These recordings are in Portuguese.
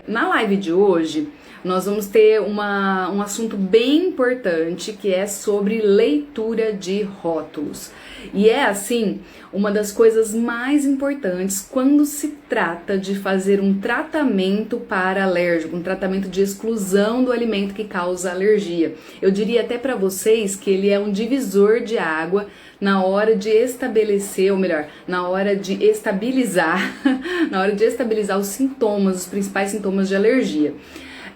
Na live de hoje, nós vamos ter um assunto bem importante que é sobre leitura de rótulos. E é assim, uma das coisas mais importantes quando se trata de fazer um tratamento para alérgico, um tratamento de exclusão do alimento que causa alergia. Eu diria até para vocês que ele é um divisor de água na hora de estabelecer, ou melhor, na hora de estabilizar, na hora de estabilizar os sintomas, os principais sintomas de alergia.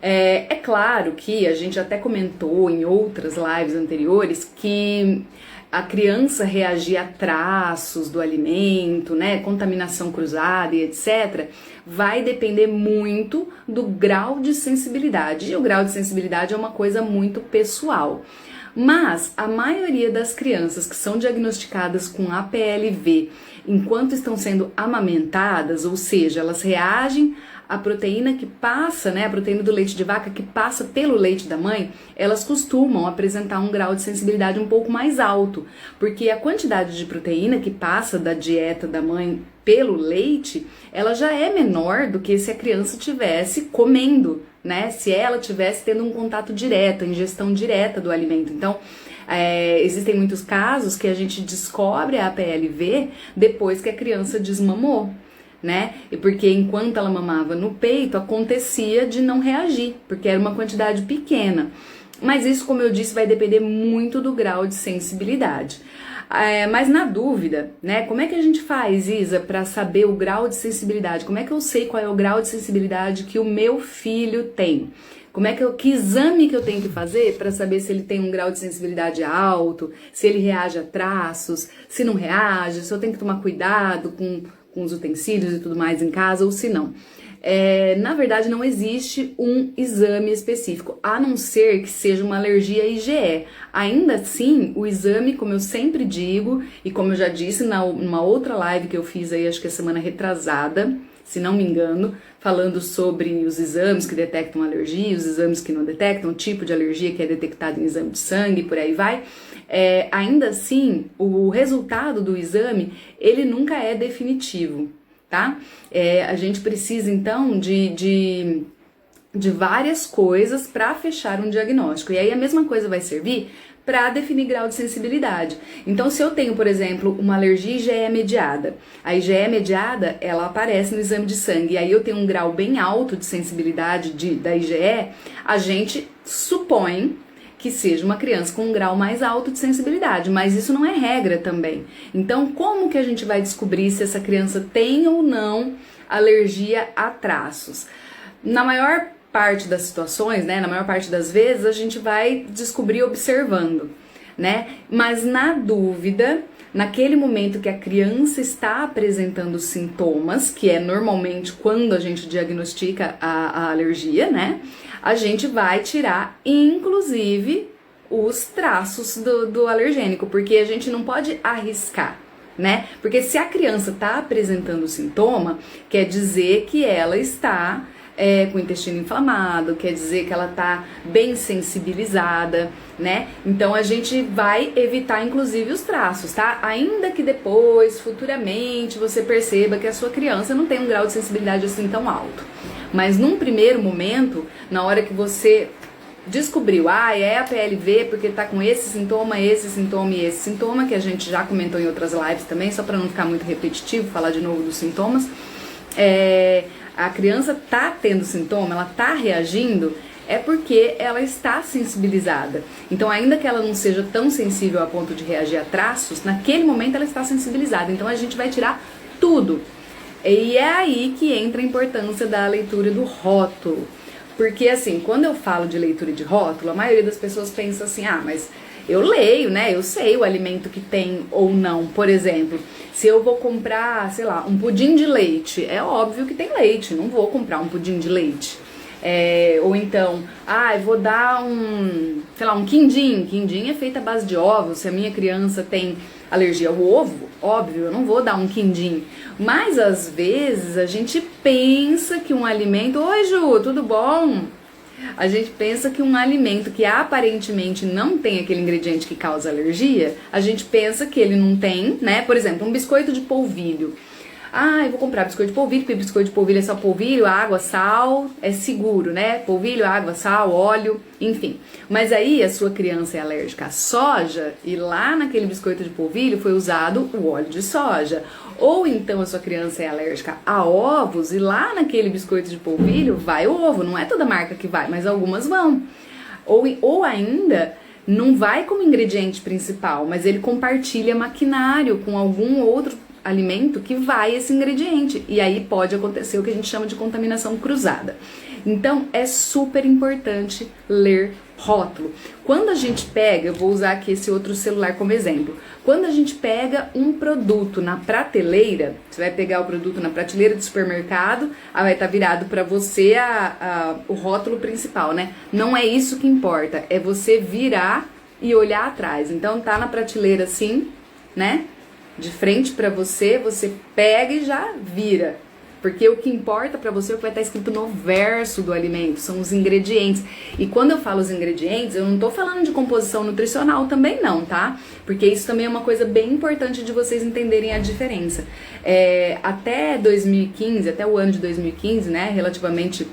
É claro que a gente até comentou em outras lives anteriores que a criança reagir a traços do alimento, né, contaminação cruzada e etc., vai depender muito do grau de sensibilidade. E o grau de sensibilidade é uma coisa muito pessoal. Mas a maioria das crianças que são diagnosticadas com APLV enquanto estão sendo amamentadas, ou seja, elas reagem à proteína que passa, né, a proteína do leite de vaca que passa pelo leite da mãe, elas costumam apresentar um grau de sensibilidade um pouco mais alto, porque a quantidade de proteína que passa da dieta da mãe pelo leite, ela já é menor do que se a criança tivesse comendo, né? Se ela tivesse tendo um contato direto, ingestão direta do alimento. Então, existem muitos casos que a gente descobre a APLV depois que a criança desmamou, né? E porque enquanto ela mamava no peito, acontecia de não reagir, porque era uma quantidade pequena. Mas isso, como eu disse, vai depender muito do grau de sensibilidade. Mas na dúvida, né, como é que a gente faz, Isa, para saber o grau de sensibilidade? Como é que eu sei qual é o grau de sensibilidade que o meu filho tem? Que exame que eu tenho que fazer para saber se ele tem um grau de sensibilidade alto, se ele reage a traços, se não reage, se eu tenho que tomar cuidado com os utensílios e tudo mais em casa ou se não? Na verdade, não existe um exame específico, a não ser que seja uma alergia IgE. Ainda assim, o exame, como eu sempre digo, e como eu já disse numa outra live que eu fiz aí, acho que a semana retrasada, se não me engano, falando sobre os exames que detectam alergia, os exames que não detectam, o tipo de alergia que é detectado em exame de sangue, por aí vai. Ainda assim, o resultado do exame, ele nunca é definitivo. Tá? A gente precisa então de várias coisas para fechar um diagnóstico. E aí a mesma coisa vai servir para definir grau de sensibilidade. Então, se eu tenho, por exemplo, uma alergia IgE mediada, a IgE mediada, ela aparece no exame de sangue, e aí eu tenho um grau bem alto de sensibilidade da IgE, a gente supõe que seja uma criança com um grau mais alto de sensibilidade, mas isso não é regra também. Então, como que a gente vai descobrir se essa criança tem ou não alergia a traços? Na maior parte das situações, né, na maior parte das vezes, a gente vai descobrir observando, né? Mas na dúvida, naquele momento que a criança está apresentando sintomas, que é normalmente quando a gente diagnostica a alergia, né? A gente vai tirar, inclusive, os traços do alergênico, porque a gente não pode arriscar, né? Porque se a criança está apresentando sintoma, quer dizer que ela está com o intestino inflamado, quer dizer que ela está bem sensibilizada, né? Então a gente vai evitar inclusive os traços, tá? Ainda que depois, futuramente, você perceba que a sua criança não tem um grau de sensibilidade assim tão alto. Mas num primeiro momento, na hora que você descobriu, é a PLV porque tá com esse sintoma e esse sintoma, que a gente já comentou em outras lives também, só para não ficar muito repetitivo, falar de novo dos sintomas, a criança tá tendo sintoma, ela tá reagindo, é porque ela está sensibilizada. Então, ainda que ela não seja tão sensível a ponto de reagir a traços, naquele momento ela está sensibilizada. Então, a gente vai tirar tudo. E é aí que entra a importância da leitura do rótulo. Porque, assim, quando eu falo de leitura de rótulo, a maioria das pessoas pensa assim, mas eu leio, né? Eu sei o alimento que tem ou não. Por exemplo, se eu vou comprar, sei lá, um pudim de leite, é óbvio que tem leite, não vou comprar um pudim de leite. Ou então, eu vou dar um quindim. Quindim é feito à base de ovos. Se a minha criança tem alergia ao ovo, óbvio, eu não vou dar um quindim. Mas às vezes a gente pensa que um alimento... Oi, Ju, tudo bom? A gente pensa que um alimento que aparentemente não tem aquele ingrediente que causa alergia, a gente pensa que ele não tem, né? Por exemplo, um biscoito de polvilho. Ah, eu vou comprar biscoito de polvilho, porque biscoito de polvilho é só polvilho, água, sal, é seguro, né? Polvilho, água, sal, óleo, enfim. Mas aí a sua criança é alérgica à soja e lá naquele biscoito de polvilho foi usado o óleo de soja. Ou então a sua criança é alérgica a ovos e lá naquele biscoito de polvilho vai o ovo. Não é toda marca que vai, mas algumas vão. Ou ainda não vai como ingrediente principal, mas ele compartilha maquinário com algum outro alimento que vai esse ingrediente. E aí pode acontecer o que a gente chama de contaminação cruzada. Então é super importante ler rótulo. Quando a gente pega, eu vou usar aqui esse outro celular como exemplo. Quando a gente pega um produto na prateleira, você vai pegar o produto na prateleira do supermercado, aí vai estar virado para você o rótulo principal, né? Não é isso que importa, é você virar e olhar atrás. Então tá na prateleira assim, né? De frente para você, você pega e já vira. Porque o que importa para você é o que vai estar escrito no verso do alimento, são os ingredientes. E quando eu falo os ingredientes, eu não tô falando de composição nutricional também não, tá? Porque isso também é uma coisa bem importante de vocês entenderem a diferença. Até 2015, até o ano de 2015, né, relativamente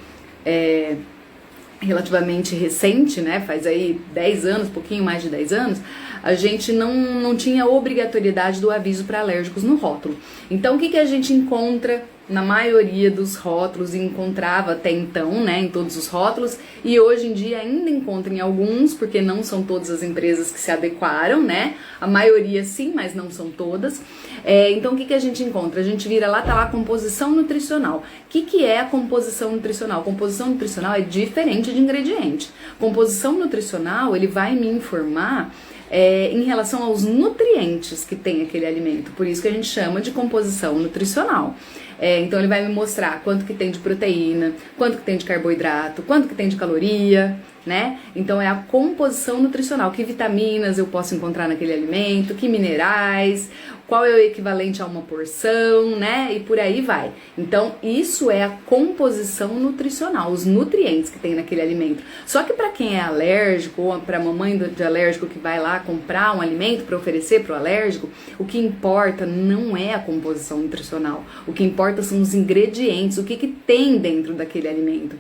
recente, né, faz aí 10 anos, pouquinho mais de 10 anos, a gente não tinha obrigatoriedade do aviso para alérgicos no rótulo. Então, o que a gente encontra na maioria dos rótulos, e encontrava até então, né, em todos os rótulos, e hoje em dia ainda encontra em alguns, porque não são todas as empresas que se adequaram, né, a maioria sim, mas não são todas. Então, o que a gente encontra? A gente vira lá, tá lá, composição nutricional. O que é a composição nutricional? Composição nutricional é diferente de ingrediente. Composição nutricional, ele vai me informar em relação aos nutrientes que tem aquele alimento, por isso que a gente chama de composição nutricional. Então ele vai me mostrar quanto que tem de proteína, quanto que tem de carboidrato, quanto que tem de caloria, né? Então é a composição nutricional, que vitaminas eu posso encontrar naquele alimento, que minerais, qual é o equivalente a uma porção, né? E por aí vai. Então isso é a composição nutricional, os nutrientes que tem naquele alimento. Só que para quem é alérgico, ou para mamãe de alérgico que vai lá comprar um alimento para oferecer para o alérgico, o que importa não é a composição nutricional, o que importa são os ingredientes, o que tem dentro daquele alimento.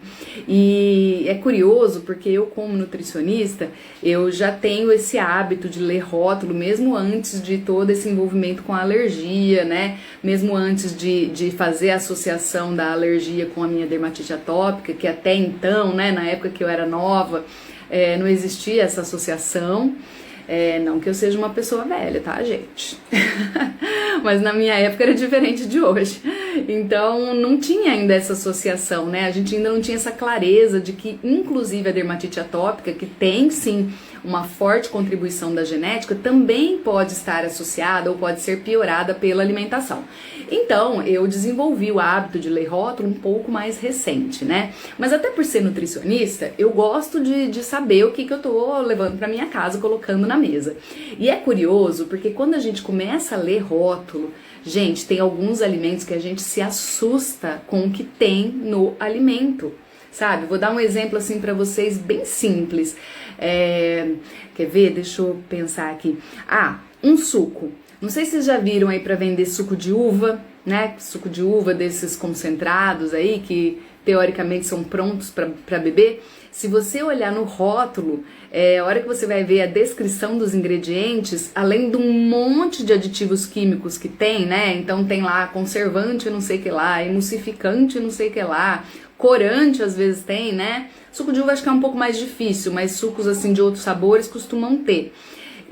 E é curioso porque eu, como nutricionista, eu já tenho esse hábito de ler rótulo mesmo antes de todo esse envolvimento com a alergia, né? Mesmo antes de fazer a associação da alergia com a minha dermatite atópica, que até então, né, na época que eu era nova, não existia essa associação. Não que eu seja uma pessoa velha, tá, gente? Mas na minha época era diferente de hoje. Então não tinha ainda essa associação, né? A gente ainda não tinha essa clareza de que, inclusive, a dermatite atópica, que tem sim uma forte contribuição da genética, também pode estar associada ou pode ser piorada pela alimentação. Então, eu desenvolvi o hábito de ler rótulo um pouco mais recente, né? Mas até por ser nutricionista, eu gosto de saber o que eu tô levando para minha casa, colocando na mesa. E é curioso, porque quando a gente começa a ler rótulo, gente, tem alguns alimentos que a gente se assusta com o que tem no alimento, sabe? Vou dar um exemplo assim para vocês bem simples. Quer ver? Deixa eu pensar aqui. Um suco. Não sei se vocês já viram aí para vender suco de uva, né? Suco de uva desses concentrados aí que teoricamente são prontos para beber. Se você olhar no rótulo, a hora que você vai ver a descrição dos ingredientes, além de um monte de aditivos químicos que tem, né? Então tem lá conservante não sei o que lá, emulsificante não sei o que lá, corante às vezes tem, né? Suco de uva acho que é um pouco mais difícil, mas sucos assim de outros sabores costumam ter.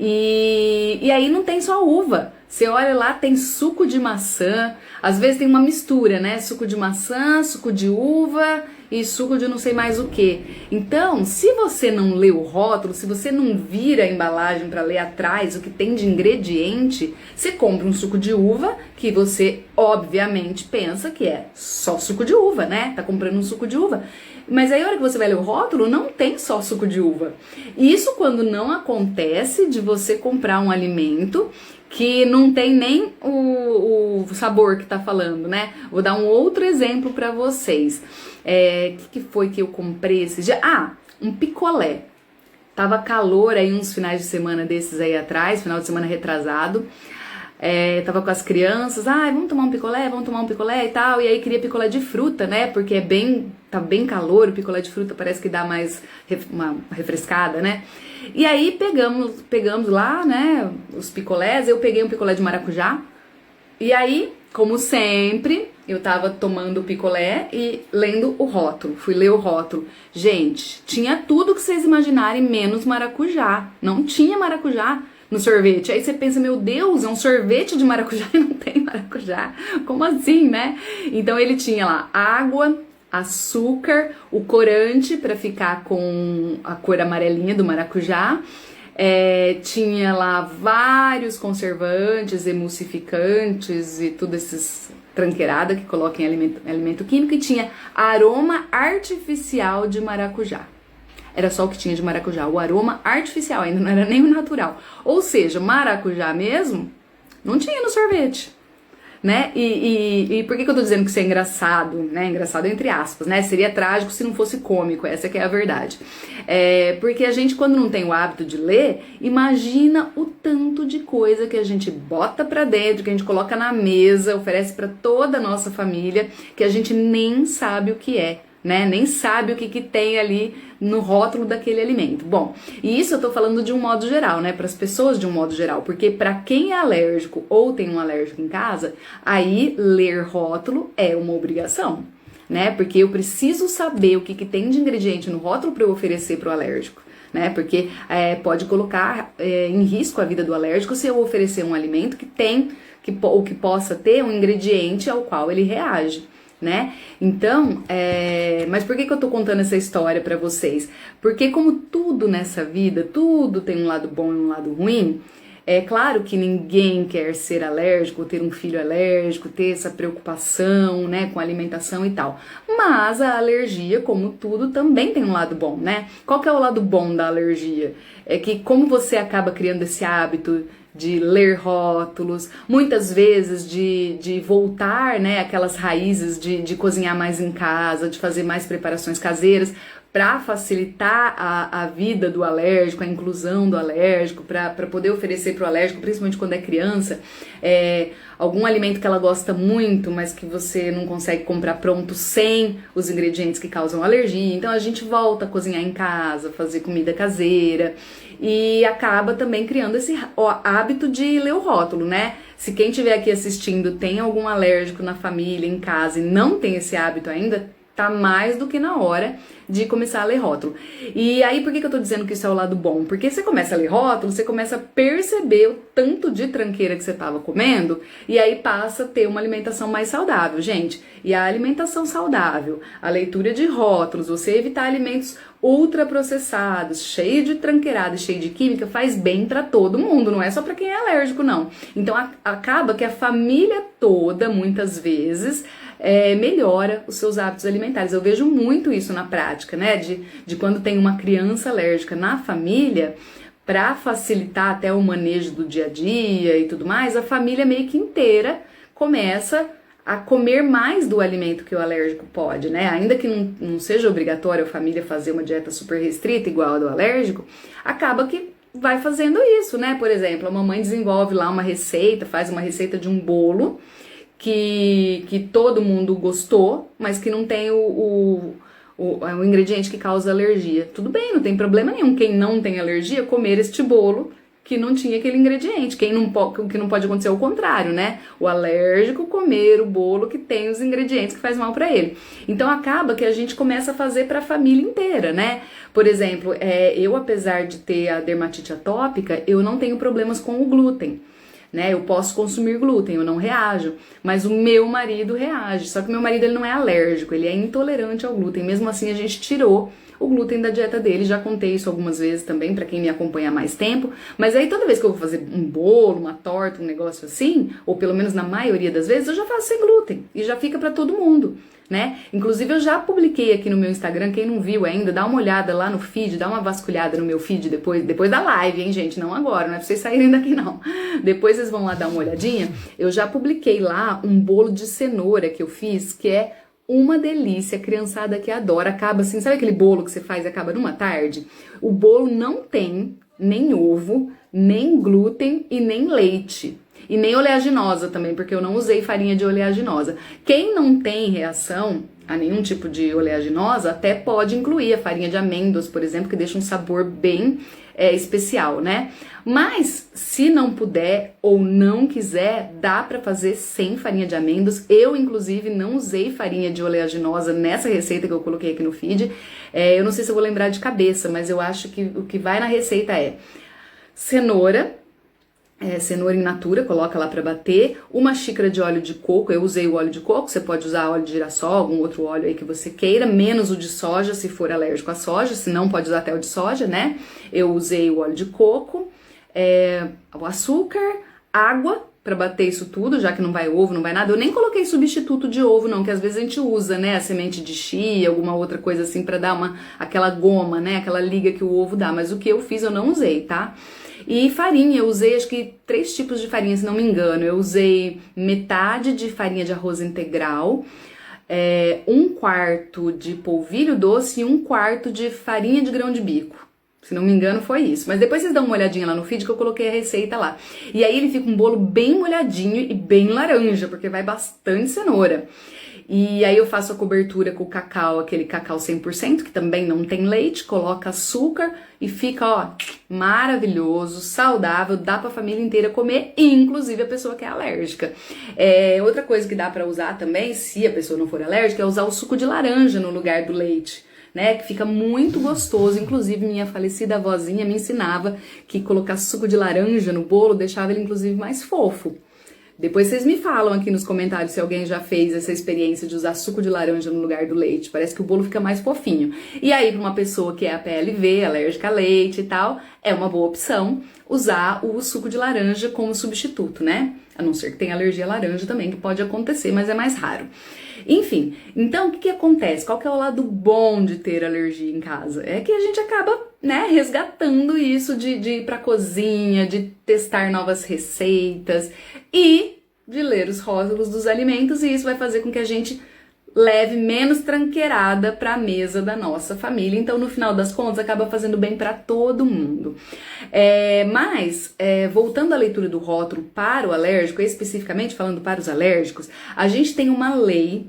E aí não tem só uva. Você olha lá, tem suco de maçã, às vezes tem uma mistura, né? Suco de maçã, suco de uva e suco de não sei mais o que. Então, se você não lê o rótulo, se você não vira a embalagem para ler atrás o que tem de ingrediente, você compra um suco de uva que você obviamente pensa que é só suco de uva, né? Tá comprando um suco de uva. Mas aí a hora que você vai ler o rótulo, não tem só suco de uva. Isso quando não acontece de você comprar um alimento que não tem nem o sabor que tá falando, né? Vou dar um outro exemplo para vocês. Que foi que eu comprei esse dia? Um picolé. Tava calor aí uns finais de semana desses aí atrás, final de semana retrasado. Tava com as crianças, vamos tomar um picolé e tal, e aí queria picolé de fruta, né, porque tá bem calor, o picolé de fruta parece que dá mais uma refrescada, né, e aí pegamos lá, né, os picolés, eu peguei um picolé de maracujá, e aí, como sempre, eu tava tomando o picolé e lendo o rótulo, fui ler o rótulo. Gente, tinha tudo que vocês imaginarem, menos maracujá. Não tinha maracujá no sorvete. Aí você pensa, meu Deus, é um sorvete de maracujá e não tem maracujá? Como assim, né? Então ele tinha lá água, açúcar, o corante para ficar com a cor amarelinha do maracujá. Tinha lá vários conservantes, emulsificantes e tudo esses tranqueirada que coloca em alimento químico, e tinha aroma artificial de maracujá. Era só o que tinha de maracujá, o aroma artificial, ainda não era nem o natural. Ou seja, maracujá mesmo não tinha no sorvete. Né? E por que eu tô dizendo que isso é engraçado, né? Engraçado entre aspas, né? Seria trágico se não fosse cômico, essa que é a verdade. Porque a gente, quando não tem o hábito de ler, imagina o tanto de coisa que a gente bota pra dentro, que a gente coloca na mesa, oferece pra toda a nossa família, que a gente nem sabe o que é. Né? Nem sabe o que tem ali no rótulo daquele alimento. Bom, e isso eu tô falando de um modo geral, né? Para as pessoas de um modo geral, porque para quem é alérgico ou tem um alérgico em casa, aí ler rótulo é uma obrigação, né? Porque eu preciso saber o que tem de ingrediente no rótulo para eu oferecer para o alérgico, né? Porque pode colocar em risco a vida do alérgico se eu oferecer um alimento que possa ter um ingrediente ao qual ele reage. Né? Então, mas por que eu tô contando essa história pra vocês? Porque como tudo nessa vida, tudo tem um lado bom e um lado ruim. É claro que ninguém quer ser alérgico, ter um filho alérgico, ter essa preocupação, né, com alimentação e tal. Mas a alergia, como tudo, também tem um lado bom, né? Qual que é o lado bom da alergia? É que como você acaba criando esse hábito de ler rótulos, muitas vezes de voltar, né, aquelas raízes de cozinhar mais em casa, de fazer mais preparações caseiras, para facilitar a vida do alérgico, a inclusão do alérgico, para poder oferecer para o alérgico, principalmente quando é criança, algum alimento que ela gosta muito, mas que você não consegue comprar pronto sem os ingredientes que causam alergia. Então a gente volta a cozinhar em casa, fazer comida caseira, e acaba também criando esse hábito de ler o rótulo, né? Se quem estiver aqui assistindo tem algum alérgico na família, em casa, e não tem esse hábito ainda, tá mais do que na hora de começar a ler rótulo. E aí, por que eu tô dizendo que isso é o lado bom? Porque você começa a ler rótulo, você começa a perceber o tanto de tranqueira que você tava comendo, e aí passa a ter uma alimentação mais saudável, gente. E a alimentação saudável, a leitura de rótulos, você evitar alimentos ultraprocessados, cheio de tranqueirada, cheio de química, faz bem pra todo mundo, não é só pra quem é alérgico, não. Então, acaba que a família toda, muitas vezes, melhora os seus hábitos alimentares. Eu vejo muito isso na prática, né? De quando tem uma criança alérgica na família, para facilitar até o manejo do dia a dia e tudo mais, a família meio que inteira começa a comer mais do alimento que o alérgico pode, né? Ainda que não seja obrigatório a família fazer uma dieta super restrita igual a do alérgico, acaba que vai fazendo isso, né? Por exemplo, a mamãe desenvolve lá uma receita, faz uma receita de um bolo que todo mundo gostou, mas que não tem o ingrediente que causa alergia. Tudo bem, não tem problema nenhum quem não tem alergia comer este bolo que não tinha aquele ingrediente. Que não pode acontecer é o contrário, né? O alérgico comer o bolo que tem os ingredientes que faz mal pra ele. Então acaba que a gente começa a fazer pra família inteira, né? Por exemplo, eu, apesar de ter a dermatite atópica, eu não tenho problemas com o glúten. Né, eu posso consumir glúten, eu não reajo, mas o meu marido reage, só que o meu marido ele não é alérgico, ele é intolerante ao glúten, mesmo assim a gente tirou o glúten da dieta dele, já contei isso algumas vezes também pra quem me acompanha há mais tempo, mas aí toda vez que eu vou fazer um bolo, uma torta, um negócio assim, ou pelo menos na maioria das vezes, eu já faço sem glúten, e já fica pra todo mundo, né? Inclusive eu já publiquei aqui no meu Instagram, quem não viu ainda, dá uma olhada lá no feed, dá uma vasculhada no meu feed depois da live, hein, gente? Não agora, não é pra vocês saírem daqui não. Depois vocês vão lá dar uma olhadinha. Eu já publiquei lá um bolo de cenoura que eu fiz, que é uma delícia, a criançada que adora, acaba assim, sabe aquele bolo que você faz e acaba numa tarde? O bolo não tem nem ovo, nem glúten e nem leite. E nem oleaginosa também, porque eu não usei farinha de oleaginosa. Quem não tem reação a nenhum tipo de oleaginosa, até pode incluir a farinha de amêndoas, por exemplo, que deixa um sabor bem especial, né? Mas se não puder ou não quiser, dá para fazer sem farinha de amêndoas. Eu, inclusive, não usei farinha de oleaginosa nessa receita que eu coloquei aqui no feed. Eu não sei se eu vou lembrar de cabeça, mas eu acho que o que vai na receita é cenoura, cenoura in natura, coloca lá para bater, uma xícara de óleo de coco, eu usei o óleo de coco, você pode usar óleo de girassol, algum outro óleo aí que você queira, menos o de soja se for alérgico à soja, se não pode usar até o de soja, né? Eu usei o óleo de coco, o açúcar, água para bater isso tudo, já que não vai ovo, não vai nada. Eu nem coloquei substituto de ovo não, que às vezes a gente usa, né, a semente de chia, alguma outra coisa assim para dar aquela goma, né, aquela liga que o ovo dá, mas o que eu fiz eu não usei, tá? E farinha, eu usei acho que 3 tipos de farinha, se não me engano. Eu usei metade de farinha de arroz integral, 1/4 de polvilho doce e 1/4 de farinha de grão de bico. Se não me engano foi isso. Mas depois vocês dão uma olhadinha lá no feed que eu coloquei a receita lá. E aí ele fica um bolo bem molhadinho e bem laranja, porque vai bastante cenoura. E aí eu faço a cobertura com o cacau, aquele cacau 100%, que também não tem leite, coloca açúcar e fica, ó, maravilhoso, saudável, dá pra família inteira comer, inclusive a pessoa que é alérgica. Outra coisa que dá pra usar também, se a pessoa não for alérgica, é usar o suco de laranja no lugar do leite, né, que fica muito gostoso. Inclusive minha falecida avózinha me ensinava que colocar suco de laranja no bolo deixava ele inclusive mais fofo. Depois vocês me falam aqui nos comentários se alguém já fez essa experiência de usar suco de laranja no lugar do leite. Parece que o bolo fica mais fofinho. E aí, para uma pessoa que é APLV, alérgica a leite e tal, é uma boa opção usar o suco de laranja como substituto, né? A não ser que tenha alergia à laranja também, que pode acontecer, mas é mais raro. Enfim, então o que acontece? Qual que é o lado bom de ter alergia em casa? É que a gente acaba, né, resgatando isso de ir pra cozinha, de testar novas receitas e de ler os rótulos dos alimentos, e isso vai fazer com que a gente leve menos tranqueirada para a mesa da nossa família. Então, no final das contas, acaba fazendo bem para todo mundo. Mas, voltando à leitura do rótulo para o alérgico, especificamente falando para os alérgicos, a gente tem uma lei.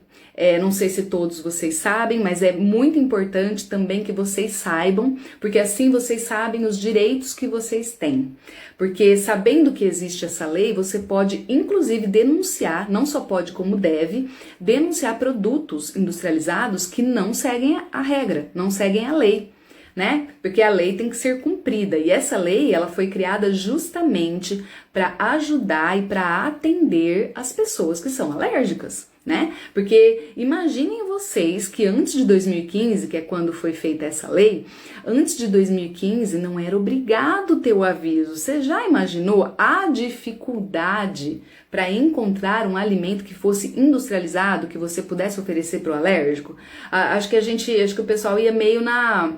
Não sei se todos vocês sabem, mas é muito importante também que vocês saibam, porque assim vocês sabem os direitos que vocês têm. Porque sabendo que existe essa lei, você pode inclusive denunciar, não só pode como deve, denunciar produtos industrializados que não seguem a regra, não seguem a lei, né? Porque a lei tem que ser cumprida, e essa lei ela foi criada justamente para ajudar e para atender as pessoas que são alérgicas, né? Porque imaginem vocês que antes de 2015, que é quando foi feita essa lei, antes de 2015 não era obrigado ter o aviso. Você já imaginou a dificuldade para encontrar um alimento que fosse industrializado, que você pudesse oferecer para o alérgico? Acho que o pessoal ia meio na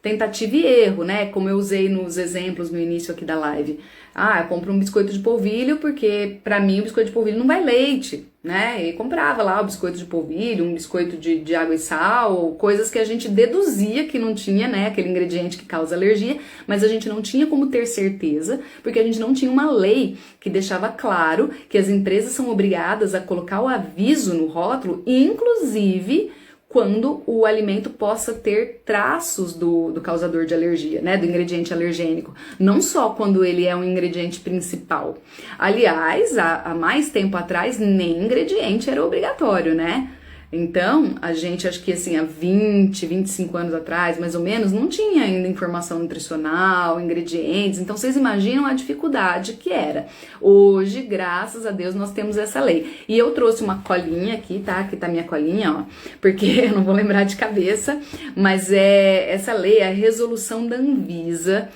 tentativa e erro, né? Como eu usei nos exemplos no início aqui da live. Eu compro um biscoito de polvilho porque pra mim o biscoito de polvilho não vai leite, né? E comprava lá o biscoito de polvilho, um biscoito de água e sal, coisas que a gente deduzia que não tinha, né? Aquele ingrediente que causa alergia, mas a gente não tinha como ter certeza, porque a gente não tinha uma lei que deixava claro que as empresas são obrigadas a colocar o aviso no rótulo, inclusive quando o alimento possa ter traços do causador de alergia, né, do ingrediente alergênico, não só quando ele é um ingrediente principal. Aliás, há mais tempo atrás, nem ingrediente era obrigatório, né? Então, a gente, acho que assim, há 20, 25 anos atrás, mais ou menos, não tinha ainda informação nutricional, ingredientes, então vocês imaginam a dificuldade que era. Hoje, graças a Deus, nós temos essa lei. E eu trouxe uma colinha aqui, tá? Aqui tá minha colinha, ó, porque eu não vou lembrar de cabeça, mas essa lei é a resolução da Anvisa,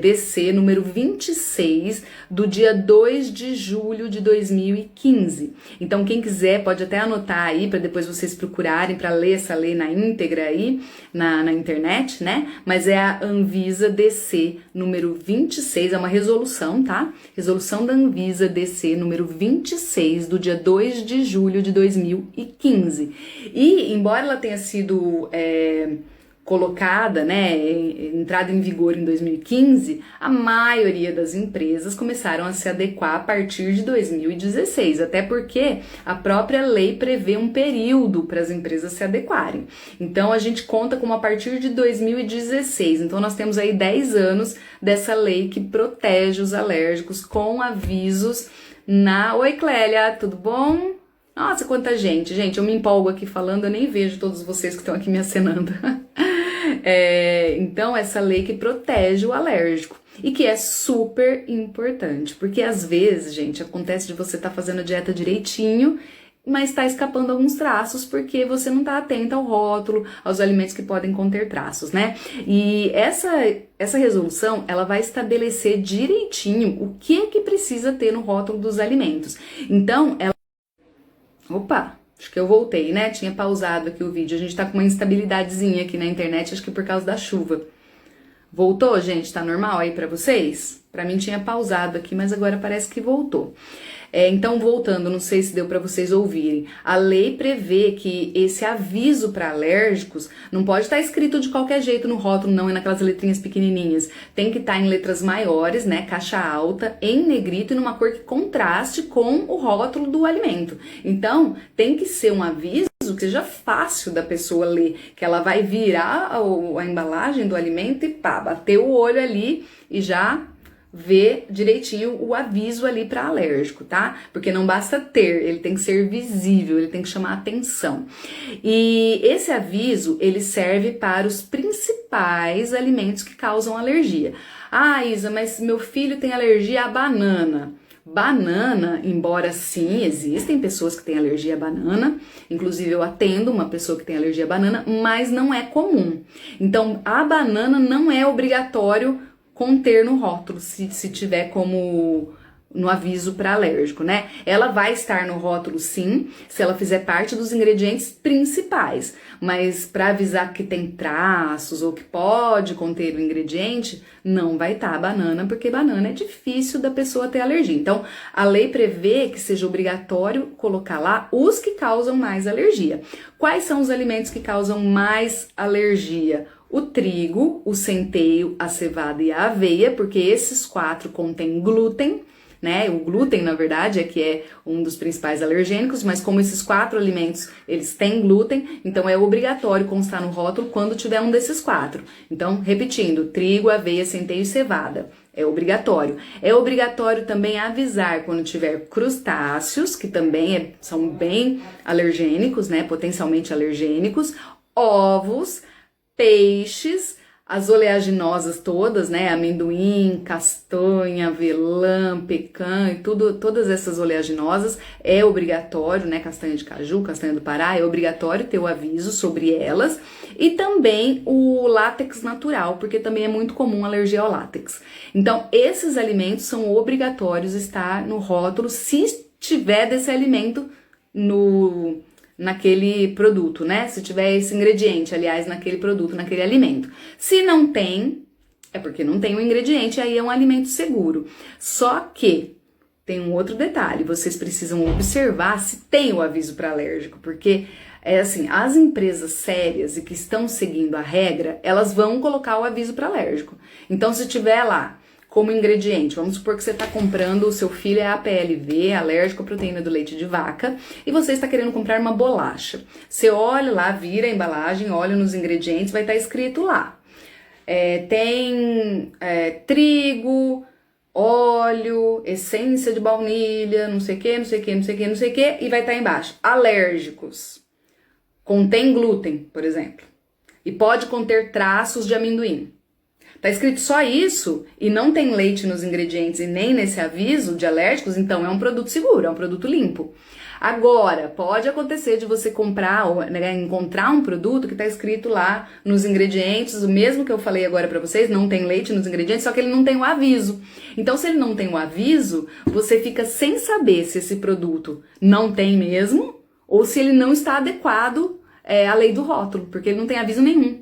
DC número 26 do dia 2 de julho de 2015. Então quem quiser pode até anotar aí para depois vocês procurarem para ler essa lei na íntegra aí na internet, né? Mas é a Anvisa DC número 26, é uma resolução, tá? Resolução da Anvisa DC número 26 do dia 2 de julho de 2015. E embora ela tenha sido colocada, né, entrada em vigor em 2015, a maioria das empresas começaram a se adequar a partir de 2016, até porque a própria lei prevê um período para as empresas se adequarem. Então a gente conta como a partir de 2016, então nós temos aí 10 anos dessa lei que protege os alérgicos com avisos na... Oi, Clélia, tudo bom? Nossa, quanta gente! Gente, eu me empolgo aqui falando, eu nem vejo todos vocês que estão aqui me acenando. Então, essa lei que protege o alérgico e que é super importante, porque às vezes, gente, acontece de você estar fazendo a dieta direitinho, mas está escapando alguns traços porque você não está atenta ao rótulo, aos alimentos que podem conter traços, né? E essa resolução, ela vai estabelecer direitinho o que é que precisa ter no rótulo dos alimentos. Então, ela... Opa! Acho que eu voltei, né? Tinha pausado aqui o vídeo. A gente tá com uma instabilidadezinha aqui na internet, acho que por causa da chuva. Voltou, gente? Tá normal aí pra vocês? Pra mim tinha pausado aqui, mas agora parece que voltou. Então, voltando, não sei se deu para vocês ouvirem, a lei prevê que esse aviso para alérgicos não pode estar escrito de qualquer jeito no rótulo, não, é naquelas letrinhas pequenininhas. Tem que estar em letras maiores, né, caixa alta, em negrito e numa cor que contraste com o rótulo do alimento. Então, tem que ser um aviso que seja fácil da pessoa ler, que ela vai virar a embalagem do alimento e pá, bater o olho ali e já... ver direitinho o aviso ali para alérgico, tá? Porque não basta ter, ele tem que ser visível, ele tem que chamar atenção. E esse aviso, ele serve para os principais alimentos que causam alergia. Ah, Isa, mas meu filho tem alergia à banana. Banana, embora sim, existem pessoas que têm alergia à banana, inclusive eu atendo uma pessoa que tem alergia à banana, mas não é comum. Então, a banana não é obrigatório conter no rótulo, se tiver como no aviso para alérgico, né? Ela vai estar no rótulo sim, se ela fizer parte dos ingredientes principais, mas para avisar que tem traços ou que pode conter o ingrediente, não vai estar a banana, porque banana é difícil da pessoa ter alergia. Então, a lei prevê que seja obrigatório colocar lá os que causam mais alergia. Quais são os alimentos que causam mais alergia? O trigo, o centeio, a cevada e a aveia, porque esses 4 contêm glúten, né? O glúten, na verdade, é um dos principais alergênicos, mas como esses 4 alimentos, eles têm glúten, então é obrigatório constar no rótulo quando tiver um desses 4. Então, repetindo, trigo, aveia, centeio e cevada. É obrigatório. É obrigatório também avisar quando tiver crustáceos, que também são bem alergênicos, né? Potencialmente alergênicos, ovos, peixes, as oleaginosas todas, né, amendoim, castanha, avelã, pecan e tudo, todas essas oleaginosas é obrigatório, né, castanha de caju, castanha do Pará, é obrigatório ter o aviso sobre elas, e também o látex natural, porque também é muito comum alergia ao látex. Então, esses alimentos são obrigatórios estar no rótulo se tiver desse alimento naquele produto, né? Se tiver esse ingrediente, aliás, naquele produto, naquele alimento. Se não tem, é porque não tem o ingrediente, aí é um alimento seguro. Só que tem um outro detalhe, vocês precisam observar se tem o aviso para alérgico, porque é assim, as empresas sérias e que estão seguindo a regra, elas vão colocar o aviso para alérgico. Então, se tiver lá como ingrediente, vamos supor que você está comprando, o seu filho é APLV, alérgico à proteína do leite de vaca, e você está querendo comprar uma bolacha. Você olha lá, vira a embalagem, olha nos ingredientes, vai estar escrito lá. Tem trigo, óleo, essência de baunilha, não sei o que, não sei o que, não sei o que, não sei o que, e vai estar embaixo, alérgicos. Contém glúten, por exemplo, e pode conter traços de amendoim. Tá escrito só isso e não tem leite nos ingredientes e nem nesse aviso de alérgicos, então é um produto seguro, é um produto limpo. Agora, pode acontecer de você comprar ou encontrar um produto que tá escrito lá nos ingredientes, o mesmo que eu falei agora pra vocês, não tem leite nos ingredientes, só que ele não tem o aviso. Então, se ele não tem o aviso, você fica sem saber se esse produto não tem mesmo ou se ele não está adequado à lei do rótulo, porque ele não tem aviso nenhum.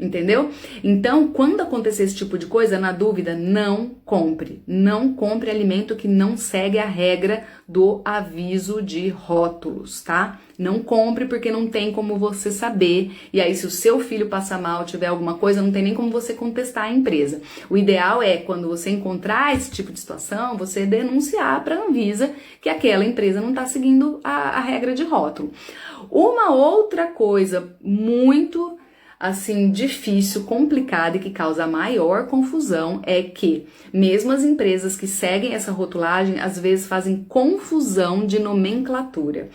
Entendeu? Então, quando acontecer esse tipo de coisa, na dúvida, não compre. Não compre alimento que não segue a regra do aviso de rótulos, tá? Não compre porque não tem como você saber. E aí, se o seu filho passar mal, tiver alguma coisa, não tem nem como você contestar a empresa. O ideal é, quando você encontrar esse tipo de situação, você denunciar para a Anvisa que aquela empresa não está seguindo a regra de rótulo. Uma outra coisa muito assim, difícil, complicado e que causa maior confusão é que mesmo as empresas que seguem essa rotulagem, às vezes fazem confusão de nomenclatura.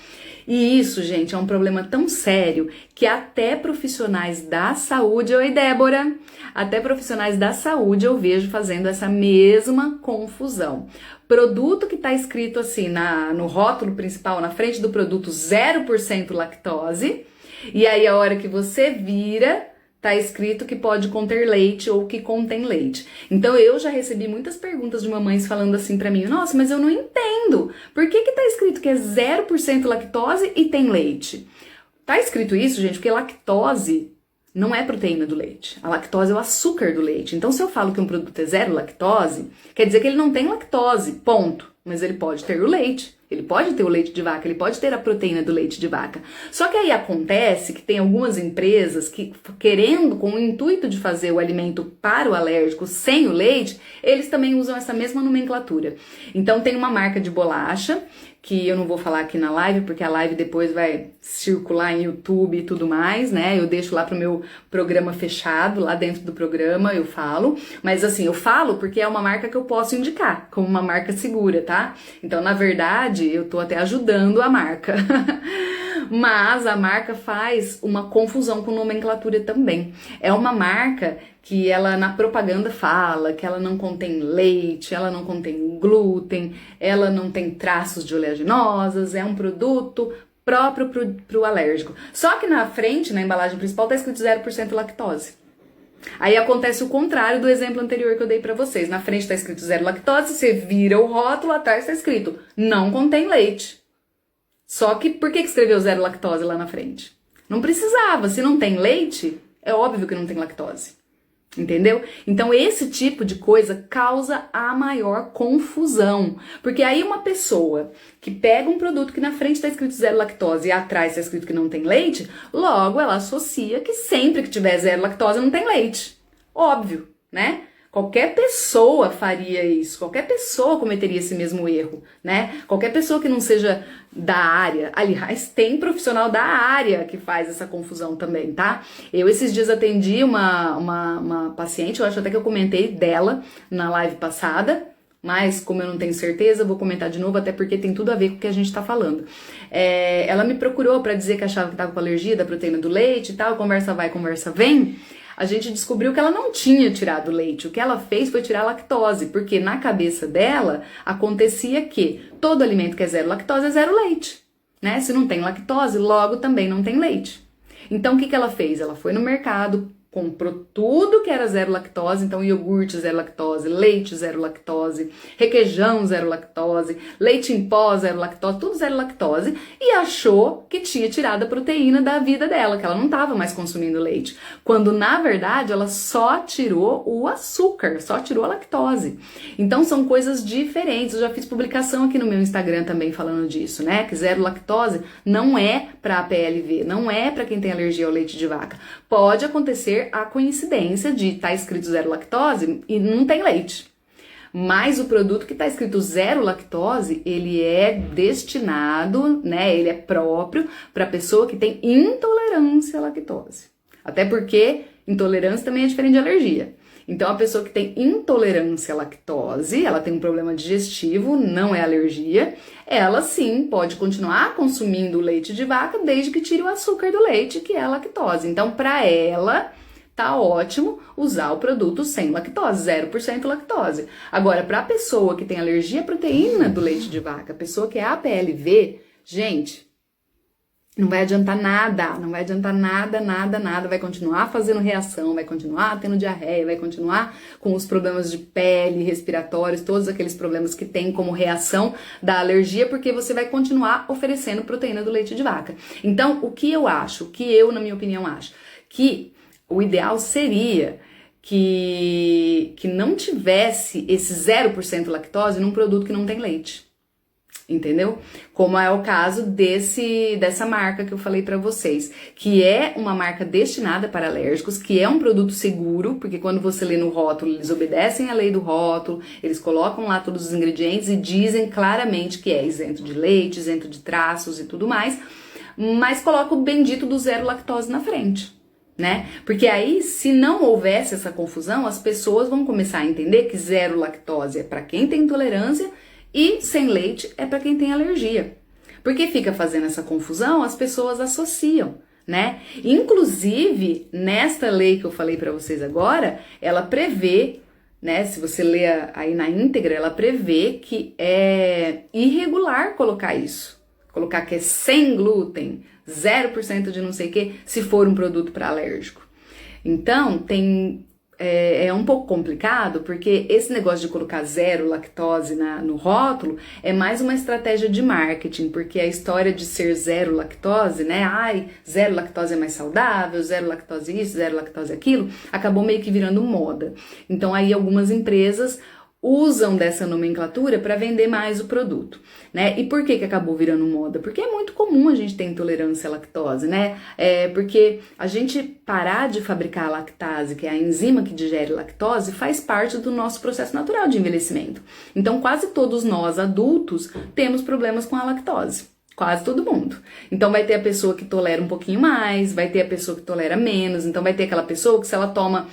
E isso, gente, é um problema tão sério que até profissionais da saúde, oi Débora, até profissionais da saúde eu vejo fazendo essa mesma confusão. Produto que está escrito assim no rótulo principal, na frente do produto 0% lactose, e aí a hora que você vira, tá escrito que pode conter leite ou que contém leite. Então eu já recebi muitas perguntas de mamães falando assim pra mim, nossa, mas eu não entendo, por que tá escrito que é 0% lactose e tem leite? Tá escrito isso, gente, porque lactose não é proteína do leite. A lactose é o açúcar do leite. Então se eu falo que um produto é 0 lactose, quer dizer que ele não tem lactose, ponto. Mas ele pode ter o leite. Ele pode ter o leite de vaca, ele pode ter a proteína do leite de vaca. Só que aí acontece que tem algumas empresas que, querendo, com o intuito de fazer o alimento para o alérgico sem o leite, eles também usam essa mesma nomenclatura. Então tem uma marca de bolacha, que eu não vou falar aqui na live, porque a live depois vai circular em YouTube e tudo mais, né? Eu deixo lá pro meu programa fechado, lá dentro do programa eu falo. Mas assim, eu falo porque é uma marca que eu posso indicar, como uma marca segura, tá? Então, na verdade, eu tô até ajudando a marca. Mas a marca faz uma confusão com nomenclatura também. É uma marca que ela na propaganda fala que ela não contém leite, ela não contém glúten, ela não tem traços de oleaginosas, é um produto próprio pro alérgico. Só que na frente, na embalagem principal, tá escrito 0% lactose. Aí acontece o contrário do exemplo anterior que eu dei pra vocês. Na frente tá escrito 0 lactose, você vira o rótulo, atrás tá escrito não contém leite. Só que por que escreveu 0 lactose lá na frente? Não precisava, se não tem leite, é óbvio que não tem lactose. Entendeu? Então esse tipo de coisa causa a maior confusão. Porque aí uma pessoa que pega um produto que na frente está escrito 0 lactose e atrás está escrito que não tem leite, logo ela associa que sempre que tiver 0 lactose não tem leite. Óbvio, né? Qualquer pessoa faria isso, qualquer pessoa cometeria esse mesmo erro, né? Qualquer pessoa que não seja da área, aliás, tem profissional da área que faz essa confusão também, tá? Eu esses dias atendi uma paciente, eu acho até que eu comentei dela na live passada, mas como eu não tenho certeza, eu vou comentar de novo, até porque tem tudo a ver com o que a gente tá falando. Ela me procurou pra dizer que achava que tava com alergia da proteína do leite e tal, conversa vai, conversa vem. A gente descobriu que ela não tinha tirado leite. O que ela fez foi tirar a lactose, porque na cabeça dela acontecia que todo alimento que é 0 lactose é 0 leite, né? Se não tem lactose, logo também não tem leite. Então o que ela fez? Ela foi no mercado, comprou tudo que era 0 lactose, então iogurte 0 lactose, leite 0 lactose, requeijão 0 lactose, leite em pó 0 lactose, tudo 0 lactose, e achou que tinha tirado a proteína da vida dela, que ela não estava mais consumindo leite, quando na verdade ela só tirou o açúcar, só tirou a lactose. Então são coisas diferentes. Eu já fiz publicação aqui no meu Instagram também falando disso, né? Que 0 lactose não é para PLV, não é para quem tem alergia ao leite de vaca. Pode acontecer a coincidência de estar escrito 0 lactose e não tem leite. Mas o produto que está escrito 0 lactose, ele é destinado, né? Ele é próprio para pessoa que tem intolerância à lactose. Até porque intolerância também é diferente de alergia. Então, a pessoa que tem intolerância à lactose, ela tem um problema digestivo, não é alergia, ela sim pode continuar consumindo leite de vaca desde que tire o açúcar do leite, que é a lactose. Então, para ela, tá ótimo usar o produto sem lactose, 0% lactose. Agora, para a pessoa que tem alergia à proteína do leite de vaca, a pessoa que é APLV, gente, não vai adiantar nada, não vai adiantar nada, vai continuar fazendo reação, vai continuar tendo diarreia, vai continuar com os problemas de pele, respiratórios, todos aqueles problemas que tem como reação da alergia, porque você vai continuar oferecendo proteína do leite de vaca. Então, o que eu acho, o que eu, na minha opinião, acho? Que o ideal seria que não tivesse esse 0% lactose num produto que não tem leite. Entendeu? Como é o caso dessa marca que eu falei pra vocês, que é uma marca destinada para alérgicos, que é um produto seguro, porque quando você lê no rótulo, eles obedecem à lei do rótulo, eles colocam lá todos os ingredientes e dizem claramente que é isento de leite, isento de traços e tudo mais, mas coloca o bendito do 0 lactose na frente. Né? Porque aí, se não houvesse essa confusão, as pessoas vão começar a entender que 0 lactose é para quem tem intolerância e sem leite é para quem tem alergia. Porque fica fazendo essa confusão, as pessoas associam, né? Inclusive, nesta lei que eu falei para vocês agora, ela prevê, né? Se você ler aí na íntegra, ela prevê que é irregular colocar isso. Colocar que é sem glúten, 0% de não sei o que, se for um produto para alérgico. Então, é um pouco complicado, porque esse negócio de colocar 0 lactose no rótulo é mais uma estratégia de marketing, porque a história de ser 0 lactose, né? Ai, 0 lactose é mais saudável, 0 lactose isso, 0 lactose aquilo, acabou meio que virando moda. Então aí algumas empresas usam dessa nomenclatura para vender mais o produto, né? E por que acabou virando moda? Porque é muito comum a gente ter intolerância à lactose, né? Porque a gente parar de fabricar a lactase, que é a enzima que digere lactose, faz parte do nosso processo natural de envelhecimento. Então, quase todos nós, adultos, temos problemas com a lactose. Quase todo mundo. Então vai ter a pessoa que tolera um pouquinho mais, vai ter a pessoa que tolera menos, então vai ter aquela pessoa que se ela toma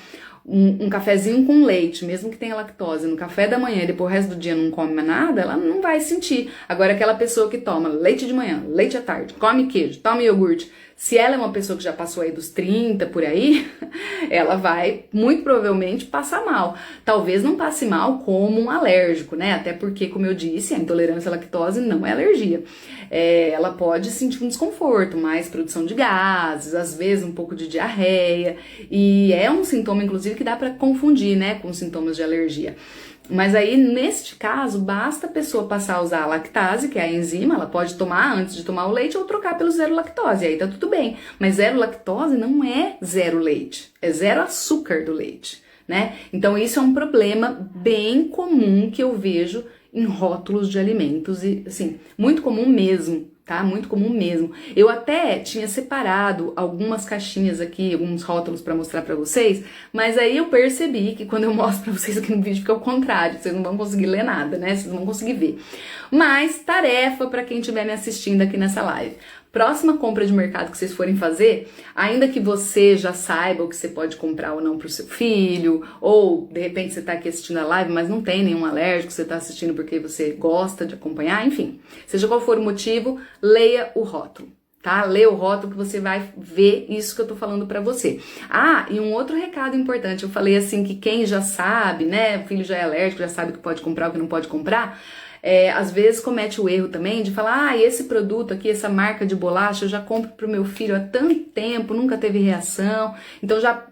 um cafezinho com leite, mesmo que tenha lactose, no café da manhã e depois o resto do dia não come mais nada, ela não vai sentir. Agora, aquela pessoa que toma leite de manhã, leite à tarde, come queijo, toma iogurte, se ela é uma pessoa que já passou aí dos 30 por aí, ela vai muito provavelmente passar mal. Talvez não passe mal como um alérgico, né? Até porque, como eu disse, a intolerância à lactose não é alergia. Ela pode sentir um desconforto, mais produção de gases, às vezes um pouco de diarreia, e é um sintoma, inclusive, que dá para confundir, né, com sintomas de alergia. Mas aí, neste caso, basta a pessoa passar a usar a lactase, que é a enzima, ela pode tomar antes de tomar o leite ou trocar pelo 0 lactose, aí tá tudo bem. Mas 0 lactose não é 0 leite, é 0 açúcar do leite, né? Então isso é um problema bem comum que eu vejo em rótulos de alimentos e, assim, muito comum mesmo, tá? Muito comum mesmo. Eu até tinha separado algumas caixinhas aqui, alguns rótulos para mostrar para vocês, mas aí eu percebi que quando eu mostro para vocês aqui no vídeo fica ao contrário, vocês não vão conseguir ler nada, né? Vocês não vão conseguir ver. Mas tarefa para quem estiver me assistindo aqui nessa live. Próxima compra de mercado que vocês forem fazer, ainda que você já saiba o que você pode comprar ou não para o seu filho, ou de repente você está aqui assistindo a live, mas não tem nenhum alérgico, você está assistindo porque você gosta de acompanhar, enfim, seja qual for o motivo, leia o rótulo, tá? Leia o rótulo que você vai ver isso que eu tô falando para você. Ah, e um outro recado importante, eu falei assim que quem já sabe, né, o filho já é alérgico, já sabe o que pode comprar, o que não pode comprar, às vezes comete o erro também de falar, esse produto aqui, essa marca de bolacha, eu já compro pro meu filho há tanto tempo, nunca teve reação, então já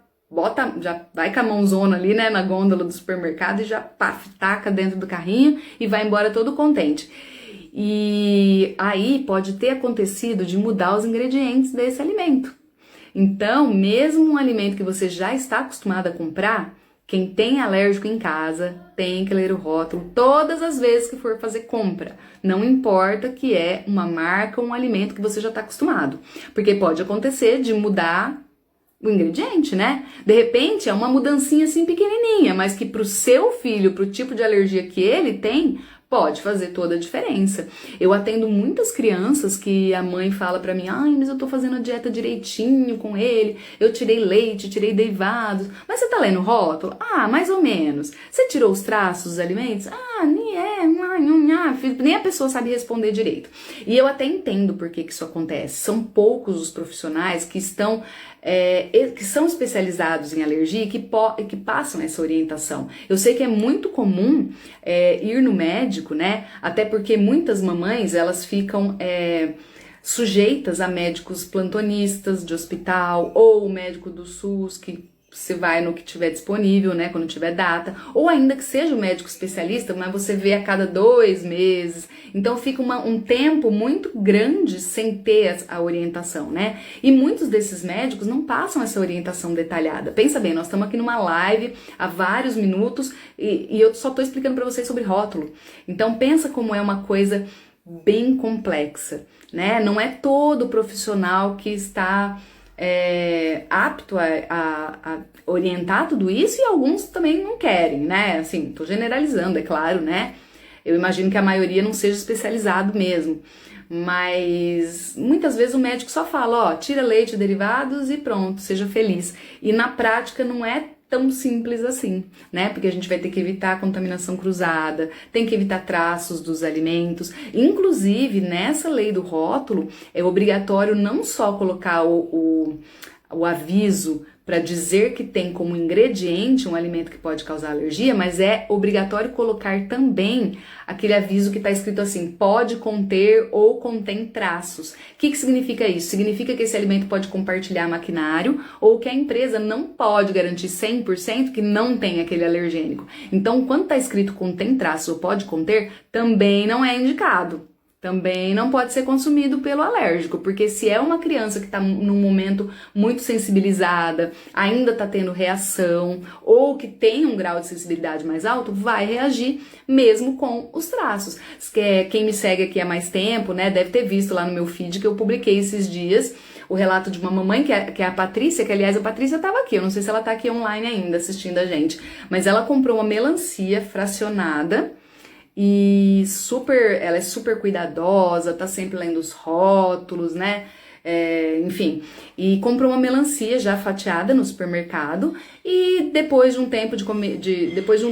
vai com a mãozona ali, né, na gôndola do supermercado e já, paf, taca dentro do carrinho e vai embora todo contente. E aí pode ter acontecido de mudar os ingredientes desse alimento. Então, mesmo um alimento que você já está acostumado a comprar, quem tem alérgico em casa tem que ler o rótulo todas as vezes que for fazer compra. Não importa que é uma marca ou um alimento que você já está acostumado. Porque pode acontecer de mudar o ingrediente, né? De repente é uma mudancinha assim pequenininha, mas que pro seu filho, pro tipo de alergia que ele tem, pode fazer toda a diferença. Eu atendo muitas crianças que a mãe fala pra mim, ai, mas eu tô fazendo a dieta direitinho com ele, eu tirei leite, tirei derivados, mas você tá lendo o rótulo? Ah, mais ou menos. Você tirou os traços dos alimentos? Ah, nem a pessoa sabe responder direito. E eu até entendo por que isso acontece. São poucos os profissionais que estão que são especializados em alergia e que passam essa orientação. Eu sei que é muito comum ir no médico, né? Até porque muitas mamães, elas ficam sujeitas a médicos plantonistas de hospital ou o médico do SUS que você vai no que tiver disponível, né, quando tiver data, ou ainda que seja o médico especialista, mas você vê a cada 2 meses, então fica um tempo muito grande sem ter a orientação, né, e muitos desses médicos não passam essa orientação detalhada. Pensa bem, nós estamos aqui numa live há vários minutos e eu só estou explicando para vocês sobre rótulo, então pensa como é uma coisa bem complexa, né, não é todo profissional que está apto a orientar tudo isso, e alguns também não querem, né? Assim, tô generalizando, é claro, né? Eu imagino que a maioria não seja especializado mesmo, mas muitas vezes o médico só fala, ó, tira leite e derivados e pronto, seja feliz. E na prática não é tão simples assim, né? Porque a gente vai ter que evitar a contaminação cruzada, tem que evitar traços dos alimentos. Inclusive, nessa lei do rótulo, é obrigatório não só colocar o aviso para dizer que tem como ingrediente um alimento que pode causar alergia, mas é obrigatório colocar também aquele aviso que está escrito assim, pode conter ou contém traços. O que significa isso? Significa que esse alimento pode compartilhar maquinário ou que a empresa não pode garantir 100% que não tem aquele alergênico. Então, quando está escrito contém traços ou pode conter, também não é indicado. Também não pode ser consumido pelo alérgico, porque se é uma criança que está num momento muito sensibilizada, ainda está tendo reação, ou que tem um grau de sensibilidade mais alto, vai reagir mesmo com os traços. Quem me segue aqui há mais tempo, né, deve ter visto lá no meu feed que eu publiquei esses dias o relato de uma mamãe, que é a Patrícia, que aliás a Patrícia estava aqui, eu não sei se ela está aqui online ainda assistindo a gente, mas ela comprou uma melancia fracionada, e ela é super cuidadosa, tá sempre lendo os rótulos, né? Enfim, e comprou uma melancia já fatiada no supermercado e depois de um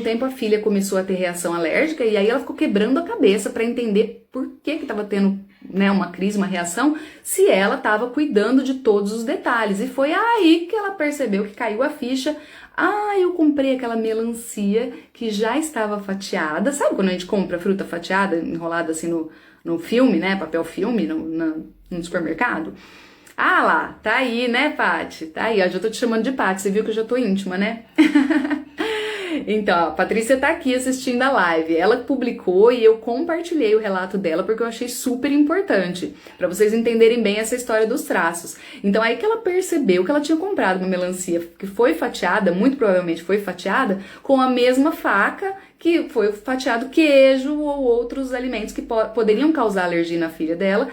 tempo a filha começou a ter reação alérgica e aí ela ficou quebrando a cabeça para entender por que tava tendo, né, uma crise, uma reação, se ela tava cuidando de todos os detalhes. E foi aí que ela percebeu que caiu a ficha. Eu comprei aquela melancia que já estava fatiada. Sabe quando a gente compra fruta fatiada, enrolada assim no filme, né? Papel filme, no supermercado? Lá, tá aí, né, Paty? Tá aí, ó, já tô te chamando de Paty, você viu que eu já tô íntima, né? Então, a Patrícia tá aqui assistindo a live. Ela publicou e eu compartilhei o relato dela porque eu achei super importante, pra vocês entenderem bem essa história dos traços. Então, aí que ela percebeu que ela tinha comprado uma melancia que foi fatiada, muito provavelmente foi fatiada, com a mesma faca que foi fatiado queijo ou outros alimentos que poderiam causar alergia na filha dela,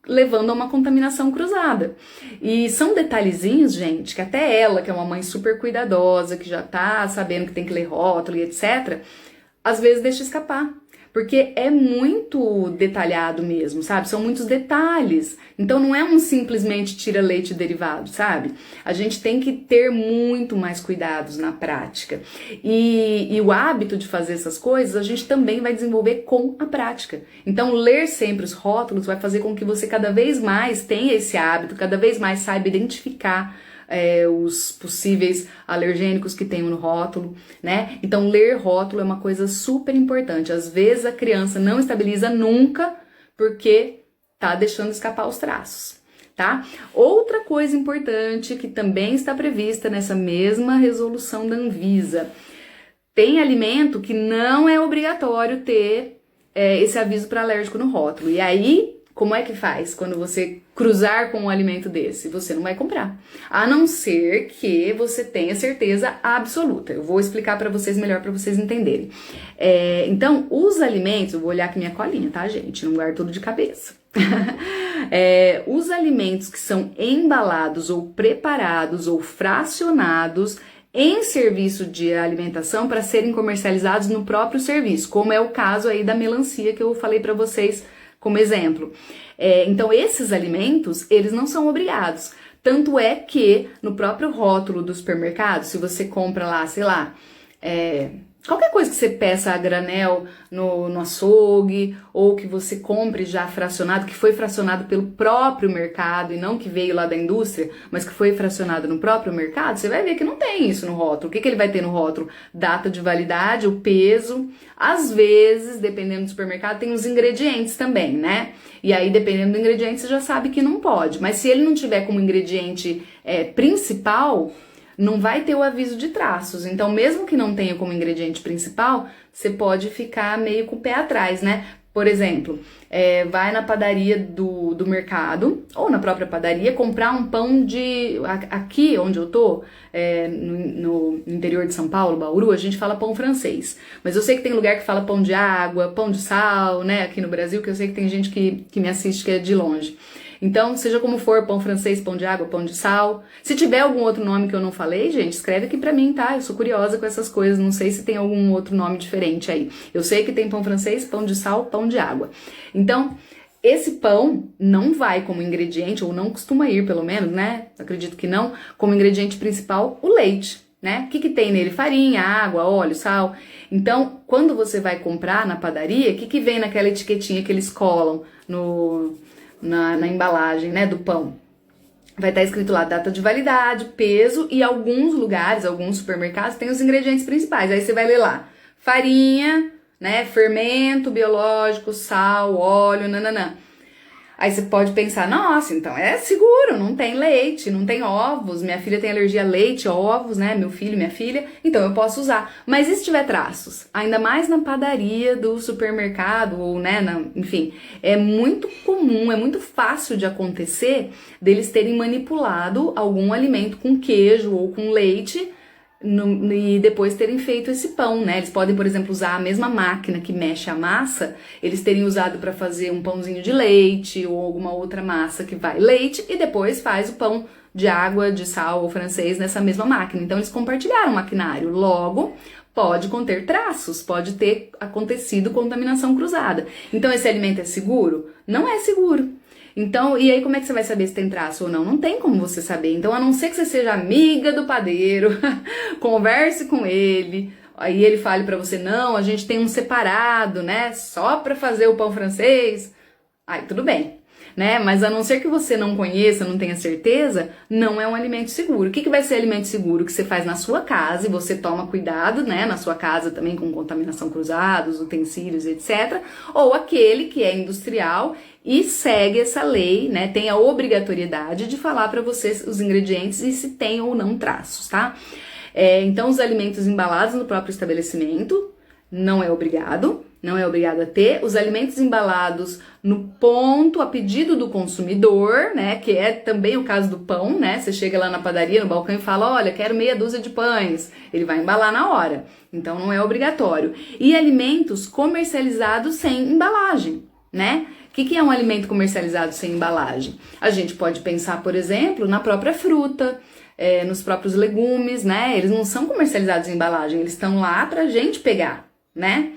levando a uma contaminação cruzada. E são detalhezinhos, gente, que até ela, que é uma mãe super cuidadosa, que já tá sabendo que tem que ler rótulo e etc., às vezes deixa escapar. Porque é muito detalhado mesmo, sabe? São muitos detalhes. Então não é simplesmente tira leite e derivado, sabe? A gente tem que ter muito mais cuidados na prática. E o hábito de fazer essas coisas a gente também vai desenvolver com a prática. Então ler sempre os rótulos vai fazer com que você cada vez mais tenha esse hábito, cada vez mais saiba identificar os possíveis alergênicos que tem no rótulo, né? Então, ler rótulo é uma coisa super importante. Às vezes a criança não estabiliza nunca porque tá deixando escapar os traços, tá? Outra coisa importante que também está prevista nessa mesma resolução da Anvisa, tem alimento que não é obrigatório ter esse aviso para alérgico no rótulo. E aí, como é que faz quando você cruzar com um alimento desse? Você não vai comprar, a não ser que você tenha certeza absoluta. Eu vou explicar para vocês melhor para vocês entenderem. Então, os alimentos, eu vou olhar aqui minha colinha, tá, gente? Não guardo tudo de cabeça. Os alimentos que são embalados ou preparados ou fracionados em serviço de alimentação para serem comercializados no próprio serviço, como é o caso aí da melancia que eu falei para vocês como exemplo. Então, esses alimentos, eles não são obrigados. Tanto é que no próprio rótulo do supermercado, se você compra lá, sei lá, qualquer coisa que você peça a granel no açougue, ou que você compre já fracionado, que foi fracionado pelo próprio mercado e não que veio lá da indústria, mas que foi fracionado no próprio mercado, você vai ver que não tem isso no rótulo. O que ele vai ter no rótulo? Data de validade, o peso. Às vezes, dependendo do supermercado, tem os ingredientes também, né? E aí, dependendo do ingrediente, você já sabe que não pode. Mas se ele não tiver como ingrediente principal, não vai ter o aviso de traços. Então, mesmo que não tenha como ingrediente principal, você pode ficar meio com o pé atrás, né? Por exemplo, vai na padaria do mercado, ou na própria padaria, comprar um pão de... Aqui onde eu tô, no interior de São Paulo, Bauru, a gente fala pão francês. Mas eu sei que tem lugar que fala pão de água, pão de sal, né? Aqui no Brasil, que eu sei que tem gente que me assiste que é de longe. Então, seja como for, pão francês, pão de água, pão de sal. Se tiver algum outro nome que eu não falei, gente, escreve aqui pra mim, tá? Eu sou curiosa com essas coisas, não sei se tem algum outro nome diferente aí. Eu sei que tem pão francês, pão de sal, pão de água. Então, esse pão não vai como ingrediente, ou não costuma ir, pelo menos, né? Acredito que não, como ingrediente principal, o leite, né? O que tem nele? Farinha, água, óleo, sal. Então, quando você vai comprar na padaria, o que vem naquela etiquetinha que eles colam na embalagem, né, do pão? Vai estar escrito lá data de validade, peso, e alguns lugares, alguns supermercados tem os ingredientes principais. Aí você vai ler lá, farinha, né, fermento biológico, sal, óleo, nananã. Aí você pode pensar, nossa, então é seguro, não tem leite, não tem ovos, minha filha tem alergia a leite, ovos, né, meu filho, minha filha, então eu posso usar. Mas e se tiver traços? Ainda mais na padaria do supermercado, ou, né, enfim, é muito comum, é muito fácil de acontecer deles terem manipulado algum alimento com queijo ou com leite, e depois terem feito esse pão, né? Eles podem, por exemplo, usar a mesma máquina que mexe a massa, eles terem usado para fazer um pãozinho de leite ou alguma outra massa que vai leite e depois faz o pão de água, de sal ou francês nessa mesma máquina. Então eles compartilharam o maquinário, logo pode conter traços, pode ter acontecido contaminação cruzada. Então esse alimento é seguro? Não é seguro. Então, e aí como é que você vai saber se tem traço ou não? Não tem como você saber. Então, a não ser que você seja amiga do padeiro, converse com ele, aí ele fale pra você, não, a gente tem um separado, né, só pra fazer o pão francês. Aí, tudo bem, né? Mas a não ser que você não conheça, não tenha certeza, não é um alimento seguro. O que vai ser alimento seguro? Que você faz na sua casa e você toma cuidado, né, na sua casa também com contaminação cruzada, os utensílios, etc. Ou aquele que é industrial e segue essa lei, né, tem a obrigatoriedade de falar para vocês os ingredientes e se tem ou não traços, tá? Então, os alimentos embalados no próprio estabelecimento não é obrigado a ter. Os alimentos embalados no ponto, a pedido do consumidor, né, que é também o caso do pão, né, você chega lá na padaria, no balcão e fala, olha, quero meia dúzia de pães, ele vai embalar na hora, então não é obrigatório. E alimentos comercializados sem embalagem, né? O que é um alimento comercializado sem embalagem? A gente pode pensar, por exemplo, na própria fruta, nos próprios legumes, né? Eles não são comercializados em embalagem, eles estão lá pra gente pegar, né?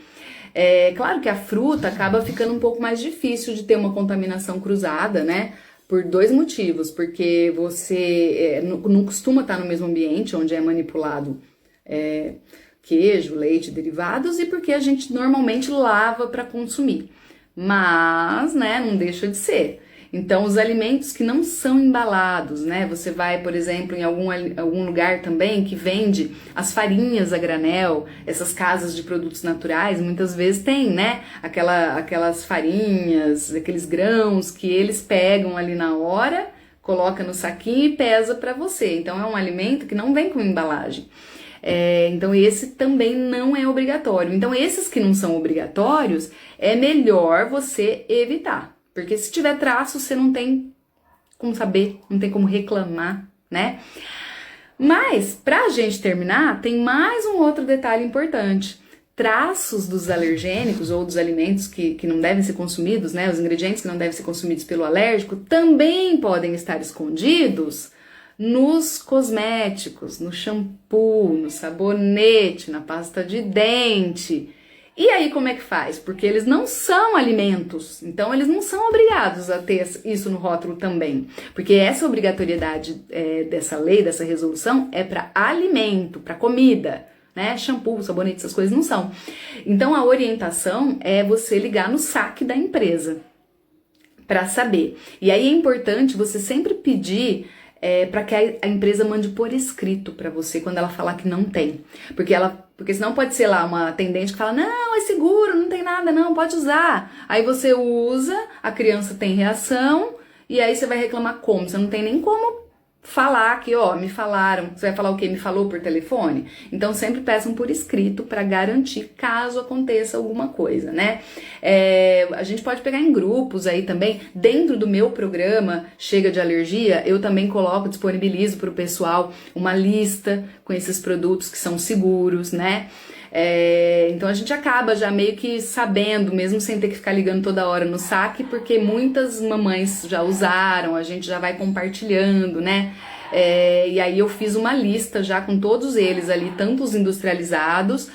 Claro que a fruta acaba ficando um pouco mais difícil de ter uma contaminação cruzada, né? Por dois motivos, porque você não costuma estar no mesmo ambiente onde é manipulado queijo, leite, derivados, e porque a gente normalmente lava para consumir. Mas, né, não deixa de ser. Então, os alimentos que não são embalados, né? Você vai, por exemplo, em algum lugar também que vende as farinhas a granel, essas casas de produtos naturais, muitas vezes tem, né? Aquelas farinhas, aqueles grãos que eles pegam ali na hora, coloca no saquinho e pesa para você. Então, é um alimento que não vem com embalagem. Então esse também não é obrigatório. Então esses que não são obrigatórios, é melhor você evitar. Porque se tiver traço, você não tem como saber, não tem como reclamar, né? Mas, pra gente terminar, tem mais um outro detalhe importante. Traços dos alergênicos ou dos alimentos que não devem ser consumidos, né? Os ingredientes que não devem ser consumidos pelo alérgico, também podem estar escondidos nos cosméticos, no shampoo, no sabonete, na pasta de dente. E aí como é que faz? Porque eles não são alimentos, então eles não são obrigados a ter isso no rótulo também. Porque essa obrigatoriedade dessa lei, dessa resolução, é para alimento, para comida, né? Shampoo, sabonete, essas coisas não são. Então a orientação é você ligar no saque da empresa para saber. E aí é importante você sempre pedir para que a empresa mande por escrito para você quando ela falar que não tem. Porque senão pode ser lá uma atendente que fala, não, é seguro, não tem nada, não, pode usar. Aí você usa, a criança tem reação, e aí você vai reclamar como? Você não tem nem como falar que, ó, me falaram. Você vai falar o quê? Me falou por telefone? Então sempre peçam por escrito para garantir caso aconteça alguma coisa, né? A gente pode pegar em grupos aí também. Dentro do meu programa Chega de Alergia, eu também disponibilizo para o pessoal uma lista com esses produtos que são seguros, né? Então a gente acaba já meio que sabendo, mesmo sem ter que ficar ligando toda hora no saque, porque muitas mamães já usaram, a gente já vai compartilhando, né? E aí eu fiz uma lista já com todos eles ali, tanto os industrializados,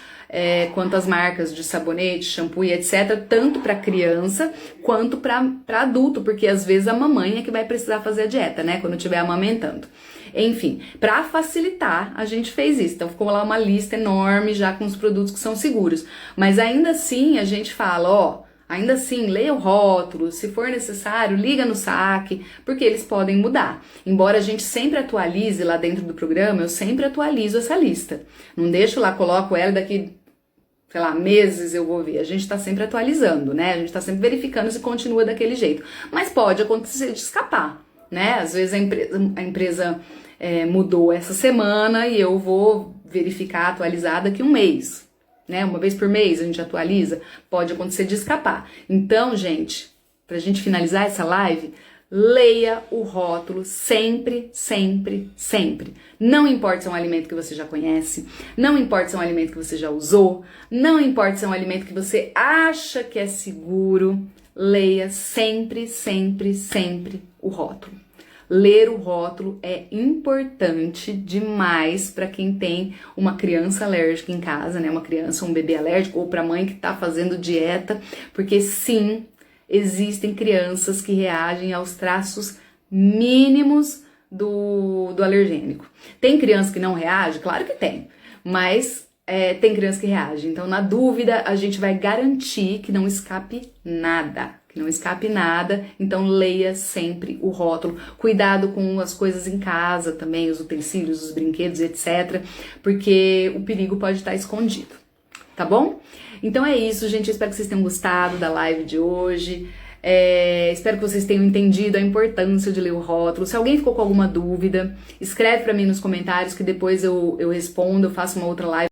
quanto as marcas de sabonete, shampoo e etc, tanto para criança quanto para adulto, porque às vezes a mamãe é que vai precisar fazer a dieta, né, quando estiver amamentando. Enfim, para facilitar, a gente fez isso. Então ficou lá uma lista enorme já com os produtos que são seguros. Mas ainda assim a gente fala, ó, ainda assim, leia o rótulo, se for necessário, liga no saque, porque eles podem mudar. Embora a gente sempre atualize lá dentro do programa, eu sempre atualizo essa lista. Não deixo lá, coloco ela daqui, sei lá, meses eu vou ver. A gente tá sempre atualizando, né? A gente tá sempre verificando se continua daquele jeito. Mas pode acontecer de escapar, né? Às vezes a empresa mudou essa semana e eu vou verificar, atualizar daqui um mês, né? Uma vez por mês a gente atualiza, pode acontecer de escapar. Então, gente, pra gente finalizar essa live, leia o rótulo sempre, sempre, sempre. Não importa se é um alimento que você já conhece, não importa se é um alimento que você já usou, não importa se é um alimento que você acha que é seguro, leia sempre, sempre, sempre o rótulo. Ler o rótulo é importante demais para quem tem uma criança alérgica em casa, né? Uma criança, um bebê alérgico, ou para mãe que está fazendo dieta, porque sim, existem crianças que reagem aos traços mínimos do alergênico. Tem criança que não reage? Claro que tem, mas tem criança que reage. Então, na dúvida, a gente vai garantir que não escape nada. Que não escape nada, então leia sempre o rótulo. Cuidado com as coisas em casa também, os utensílios, os brinquedos, etc. Porque o perigo pode estar escondido, tá bom? Então é isso, gente. Eu espero que vocês tenham gostado da live de hoje. Espero que vocês tenham entendido a importância de ler o rótulo. Se alguém ficou com alguma dúvida, escreve pra mim nos comentários que depois eu respondo, eu faço uma outra live.